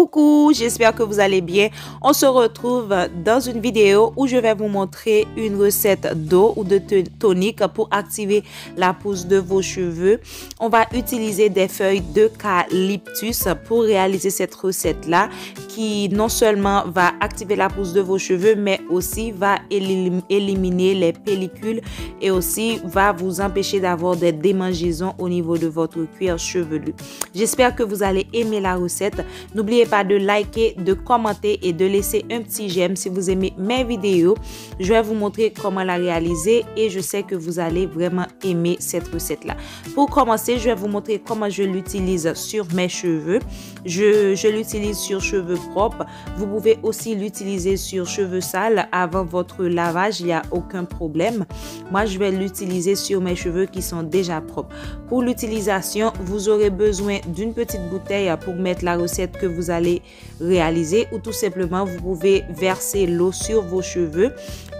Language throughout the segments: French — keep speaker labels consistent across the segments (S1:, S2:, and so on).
S1: Coucou, j'espère que vous allez bien. On se retrouve dans une vidéo où je vais vous montrer une recette d'eau ou de tonique pour activer la pousse de vos cheveux. On va utiliser des feuilles d'eucalyptus pour réaliser cette recette-là qui non seulement va activer la pousse de vos cheveux mais aussi va éliminer les pellicules et aussi va vous empêcher d'avoir des démangeaisons au niveau de votre cuir chevelu. J'espère que vous allez aimer la recette. N'oubliez pas de liker, de commenter et de laisser un petit j'aime si vous aimez mes vidéos. Je vais vous montrer comment la réaliser et je sais que vous allez vraiment aimer cette recette-là. Pour commencer, je vais vous montrer comment je l'utilise sur mes cheveux. Je l'utilise sur cheveux propres. Vous pouvez aussi l'utiliser sur cheveux sales avant votre lavage. Il n'y a aucun problème. Moi, je vais l'utiliser sur mes cheveux qui sont déjà propres. Pour l'utilisation, vous aurez besoin d'une petite bouteille pour mettre la recette que vous allez réaliser ou tout simplement vous pouvez verser l'eau sur vos cheveux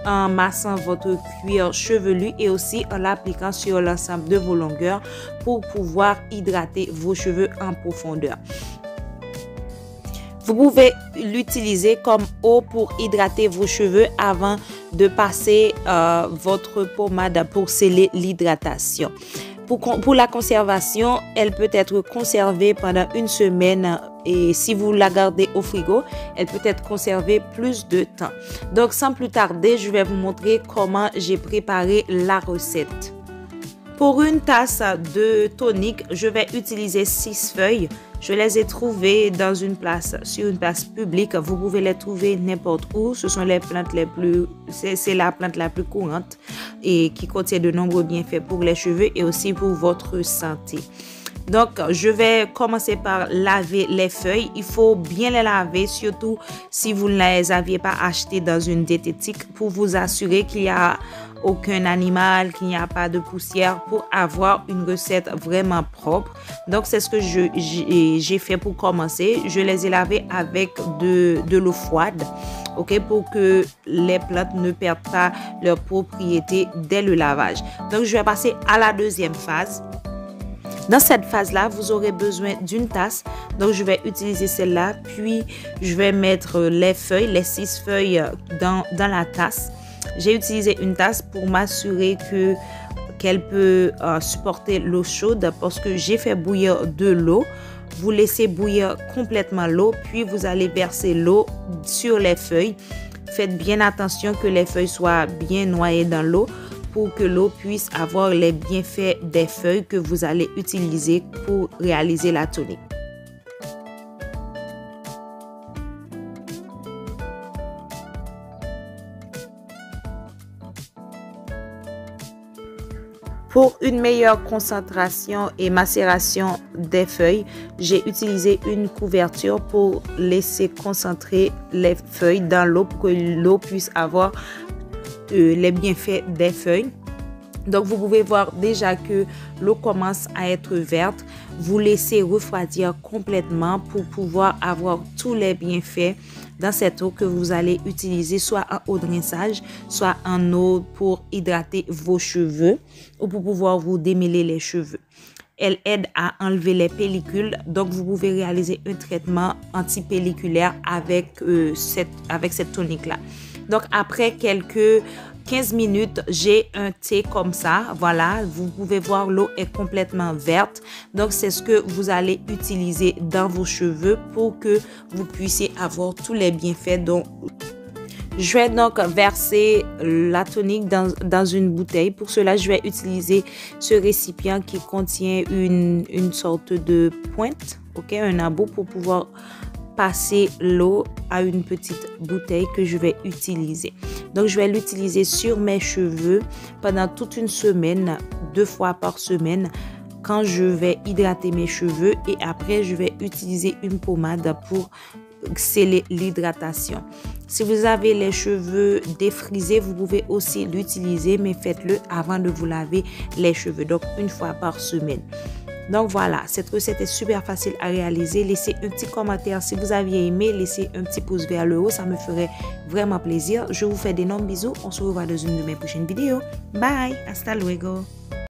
S1: en massant votre cuir chevelu et aussi en l'appliquant sur l'ensemble de vos longueurs pour pouvoir hydrater vos cheveux en profondeur. Vous pouvez l'utiliser comme eau pour hydrater vos cheveux avant de passer votre pommade pour sceller l'hydratation. Pour la conservation, elle peut être conservée pendant une semaine et si vous la gardez au frigo, elle peut être conservée plus de temps. Donc sans plus tarder, je vais vous montrer comment j'ai préparé la recette. Pour une tasse de tonique, je vais utiliser 6 feuilles. Je les ai trouvées dans une place, sur une place publique. Vous pouvez les trouver n'importe où. Ce sont les plantes les plus, c'est la plante la plus courante et qui contient de nombreux bienfaits pour les cheveux et aussi pour votre santé. Donc, je vais commencer par laver les feuilles. Il faut bien les laver, surtout si vous ne les aviez pas achetées dans une diététique pour vous assurer qu'il n'y a aucun animal, qu'il n'y a pas de poussière pour avoir une recette vraiment propre. Donc, c'est ce que j'ai fait pour commencer. Je les ai lavés avec de l'eau froide, ok, pour que les plantes ne perdent pas leurs propriétés dès le lavage. Donc, je vais passer à la deuxième phase. Dans cette phase-là, vous aurez besoin d'une tasse. Donc, je vais utiliser celle-là. Puis, je vais mettre les feuilles, les 6 feuilles dans la tasse. J'ai utilisé une tasse pour m'assurer qu'elle peut supporter l'eau chaude parce que j'ai fait bouillir de l'eau. Vous laissez bouillir complètement l'eau, puis vous allez verser l'eau sur les feuilles. Faites bien attention que les feuilles soient bien noyées dans l'eau pour que l'eau puisse avoir les bienfaits des feuilles que vous allez utiliser pour réaliser la tonique. Pour une meilleure concentration et macération des feuilles, j'ai utilisé une couverture pour laisser concentrer les feuilles dans l'eau pour que l'eau puisse avoir les bienfaits des feuilles. Donc, vous pouvez voir déjà que l'eau commence à être verte. Vous laissez refroidir complètement pour pouvoir avoir tous les bienfaits dans cette eau que vous allez utiliser soit en eau de rinçage, soit en eau pour hydrater vos cheveux ou pour pouvoir vous démêler les cheveux. Elle aide à enlever les pellicules, donc vous pouvez réaliser un traitement antipelliculaire avec cette tonique-là. Donc, après quelques 15 minutes, j'ai un thé comme ça. Voilà, vous pouvez voir l'eau est complètement verte. Donc, c'est ce que vous allez utiliser dans vos cheveux pour que vous puissiez avoir tous les bienfaits. Donc, je vais donc verser la tonique dans une bouteille. Pour cela, je vais utiliser ce récipient qui contient une sorte de pointe, ok, un embout pour pouvoir passer l'eau à une petite bouteille que je vais utiliser. Donc, je vais l'utiliser sur mes cheveux pendant toute une semaine, 2 fois par semaine, quand je vais hydrater mes cheveux et après, je vais utiliser une pommade pour sceller l'hydratation. Si vous avez les cheveux défrisés, vous pouvez aussi l'utiliser, mais faites-le avant de vous laver les cheveux, donc 1 fois par semaine. Donc voilà, cette recette est super facile à réaliser. Laissez un petit commentaire si vous aviez aimé. Laissez un petit pouce vers le haut, ça me ferait vraiment plaisir. Je vous fais d'énormes bisous. On se revoit dans une de mes prochaines vidéos. Bye, hasta luego.